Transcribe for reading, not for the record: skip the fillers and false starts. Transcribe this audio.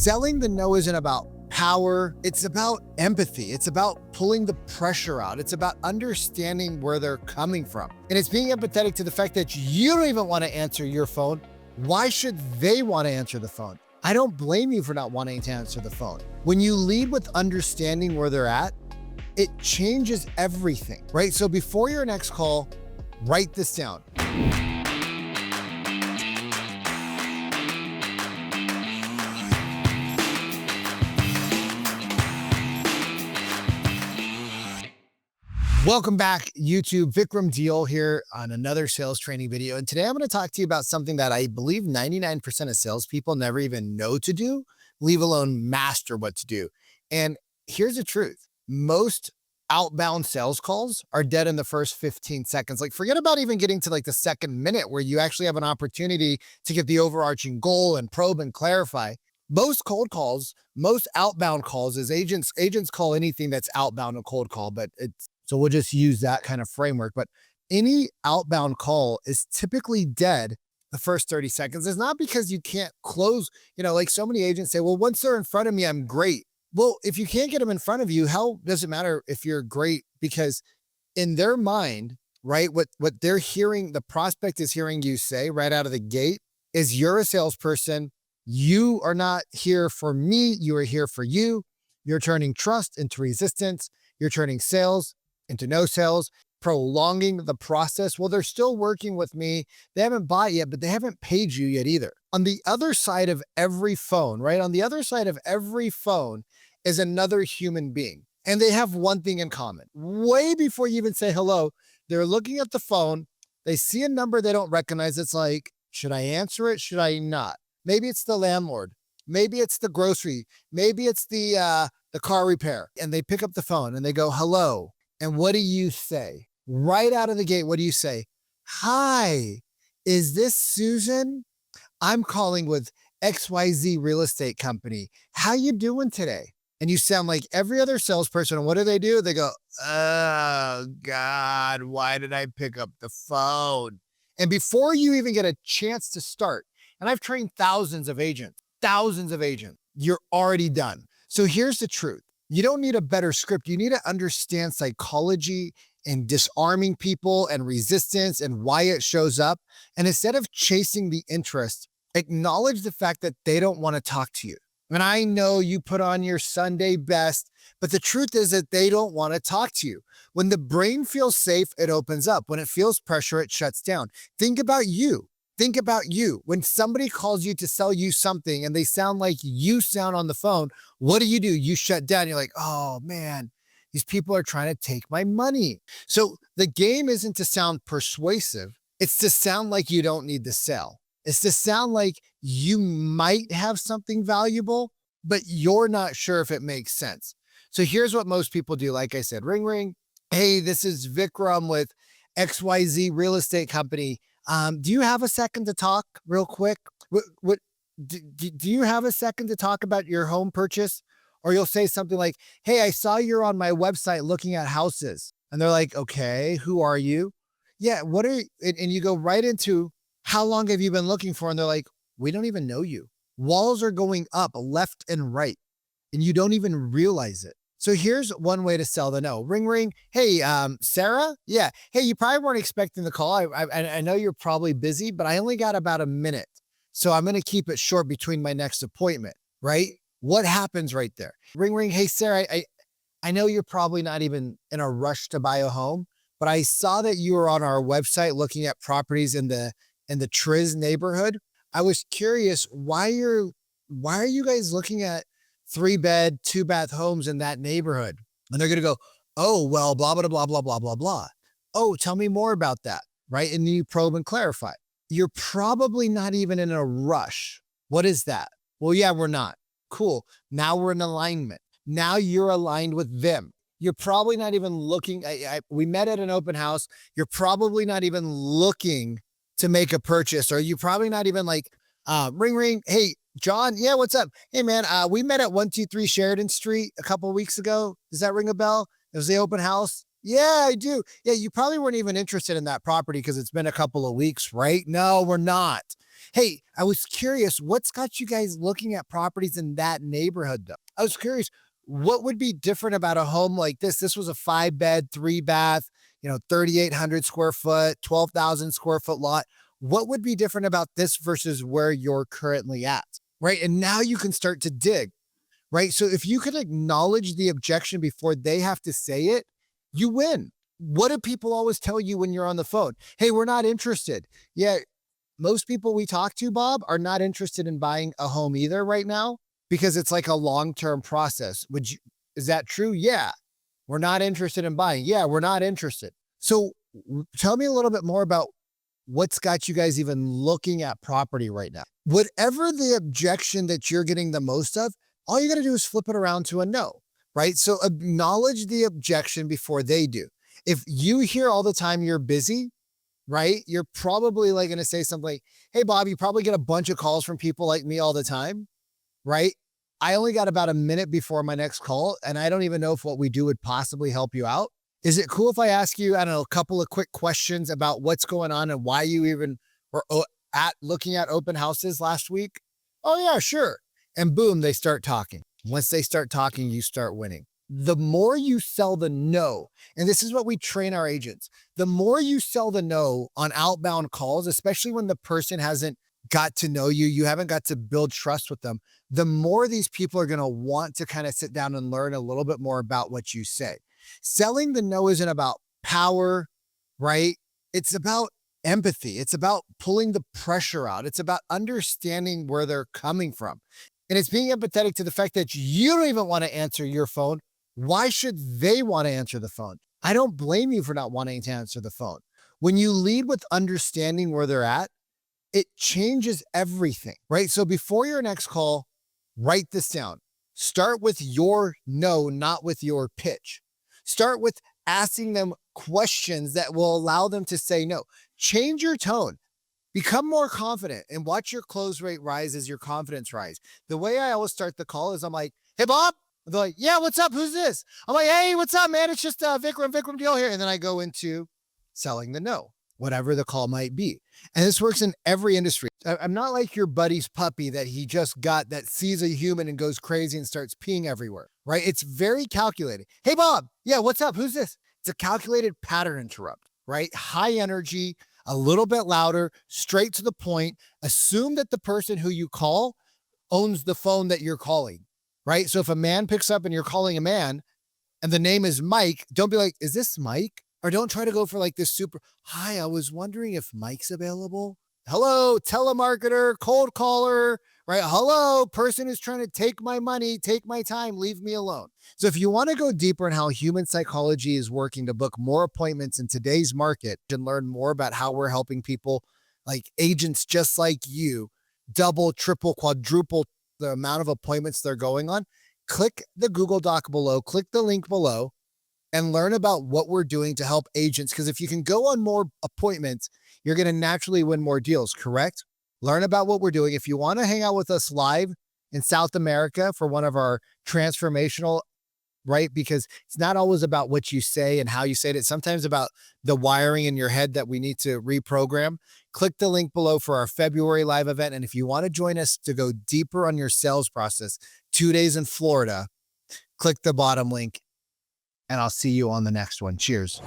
Selling the no isn't about power. It's about empathy. It's about pulling the pressure out. It's about understanding where they're coming from. And it's being empathetic to the fact that you don't even want to answer your phone. Why should they want to answer the phone? I don't blame you for not wanting to answer the phone. When you lead with understanding where they're at, it changes everything, right? So before your next call, write this down. Welcome back, YouTube. Vikram Deal here on another sales training video. And today I'm going to talk to you about something that I believe 99% of salespeople never even know to do, leave alone master what to do. And here's the truth. Most outbound sales calls are dead in the first 15 seconds. Like, forget about even getting to like the second minute where you actually have an opportunity to get the overarching goal and probe and clarify. Most cold calls, most outbound calls is agents call anything that's outbound a cold call, but so we'll just use that kind of framework. But any outbound call is typically dead the first 30 seconds. It's not because you can't close, like so many agents say, well, once they're in front of me, I'm great. Well, if you can't get them in front of you, how does it matter if you're great? Because in their mind, right, what they're hearing, the prospect is hearing you say right out of the gate is you're a salesperson. You are not here for me. You are here for you. You're turning trust into resistance. You're turning sales into no sales, prolonging the process. Well, they're still working with me. They haven't bought yet, but they haven't paid you yet either. On the other side of every phone, right? On the other side of every phone is another human being. And they have one thing in common. Way before you even say hello, they're looking at the phone. They see a number they don't recognize. It's like, should I answer it? Should I not? Maybe it's the landlord. Maybe it's the grocery. Maybe it's the car repair. And they pick up the phone and they go, hello. And what do you say? Right out of the gate, what do you say? Hi, is this Susan? I'm calling with XYZ Real Estate Company. How you doing today? And you sound like every other salesperson. And what do? They go, oh God, why did I pick up the phone? And before you even get a chance to start, and I've trained thousands of agents, you're already done. So here's the truth. You don't need a better script. You need to understand psychology and disarming people and resistance and why it shows up. And instead of chasing the interest, acknowledge the fact that they don't want to talk to you. And I know you put on your Sunday best, but the truth is that they don't want to talk to you. When the brain feels safe, it opens up. When it feels pressure, it shuts down. Think about you. Think about you. When somebody calls you to sell you something and they sound like you sound on the phone, what do? You shut down. You're like, oh man, these people are trying to take my money. So the game isn't to sound persuasive. It's to sound like you don't need to sell. It's to sound like you might have something valuable, but you're not sure if it makes sense. So here's what most people do. Like I said, ring, ring. Hey, this is Vikram with XYZ Real Estate Company. Do you have a second to talk real quick? Do you have a second to talk about your home purchase? Or you'll say something like, hey, I saw you're on my website looking at houses. And they're like, okay, who are you? Yeah, what are you? And you go right into how long have you been looking for? And they're like, we don't even know you. Walls are going up left and right, and you don't even realize it. So here's one way to sell the no. Ring, ring. Hey, Sarah? Yeah. Hey, you probably weren't expecting the call. I know you're probably busy, but I only got about a minute. So I'm going to keep it short between my next appointment, right? What happens right there? Ring, ring. Hey, Sarah, I know you're probably not even in a rush to buy a home, but I saw that you were on our website looking at properties in the Triz neighborhood. I was curious, why are you guys looking at 3-bed, 2-bath homes in that neighborhood? And they're going to go, oh, well, blah, blah, blah, blah, blah, blah, blah. Oh, tell me more about that, right? And you probe and clarify. You're probably not even in a rush. What is that? Well, yeah, we're not. Cool. Now we're in alignment. Now you're aligned with them. You're probably not even looking. We met at an open house. You're probably not even looking to make a purchase, or you're probably not even like, ring, ring. Hey, John. Yeah, what's up? Hey, man, we met at 123 Sheridan Street a couple of weeks ago. Does that ring a bell? It was the open house. Yeah, I do. Yeah, you probably weren't even interested in that property because it's been a couple of weeks, right? No, we're not. Hey, I was curious, what's got you guys looking at properties in that neighborhood though? I was curious, what would be different about a home like this? This was a 5 bed, 3 bath, 3,800 square foot, 12,000 square foot lot. What would be different about this versus where you're currently at? Right. And now you can start to dig. Right. So if you could acknowledge the objection before they have to say it, you win. What do people always tell you when you're on the phone? Hey, we're not interested. Yeah, most people we talk to, Bob, are not interested in buying a home either right now because it's like a long-term process. Is that true? Yeah. We're not interested in buying. Yeah, we're not interested. So tell me a little bit more about what's got you guys even looking at property right now. Whatever the objection that you're getting the most of, all you got to do is flip it around to a no, right? So acknowledge the objection before they do. If you hear all the time you're busy, right? You're probably like going to say something like, hey, Bob, you probably get a bunch of calls from people like me all the time, right? I only got about a minute before my next call, and I don't even know if what we do would possibly help you out. Is it cool if I ask you, I don't know, a couple of quick questions about what's going on and why you even were at looking at open houses last week? Oh, yeah, sure. And boom, they start talking. Once they start talking, you start winning. The more you sell the no, and this is what we train our agents, the more you sell the no on outbound calls, especially when the person hasn't got to know you, you haven't got to build trust with them, the more these people are going to want to kind of sit down and learn a little bit more about what you say. Selling the no isn't about power, right? It's about empathy. It's about pulling the pressure out. It's about understanding where they're coming from. And it's being empathetic to the fact that you don't even want to answer your phone. Why should they want to answer the phone? I don't blame you for not wanting to answer the phone. When you lead with understanding where they're at, it changes everything, right? So before your next call, write this down. Start with your no, not with your pitch. Start with asking them questions that will allow them to say no. Change your tone. Become more confident and watch your close rate rise as your confidence rise. The way I always start the call is I'm like, hey, Bob. They're like, yeah, what's up? Who's this? I'm like, hey, what's up, man? It's just Vikram deal here. And then I go into selling the no, whatever the call might be. And this works in every industry. I'm not like your buddy's puppy that he just got that sees a human and goes crazy and starts peeing everywhere, right? It's very calculated. Hey, Bob. Yeah, what's up? Who's this? It's a calculated pattern interrupt, right? High energy, a little bit louder, straight to the point. Assume that the person who you call owns the phone that you're calling, right? So if a man picks up and you're calling a man and the name is Mike, don't be like, is this Mike? Or don't try to go for like this super, hi, I was wondering if Mike's available. Hello, telemarketer, cold caller, right? Hello, person who's trying to take my money, take my time, leave me alone. So if you want to go deeper in how human psychology is working to book more appointments in today's market and learn more about how we're helping people like agents just like you, double, triple, quadruple the amount of appointments they're going on, click the Google Doc below, click the link below, and learn about what we're doing to help agents. Because if you can go on more appointments, you're going to naturally win more deals, correct? Learn about what we're doing. If you want to hang out with us live in South America for one of our transformational, right? Because it's not always about what you say and how you say it. It's sometimes about the wiring in your head that we need to reprogram. Click the link below for our February live event. And if you want to join us to go deeper on your sales process, 2 days in Florida, click the bottom link and I'll see you on the next one. Cheers.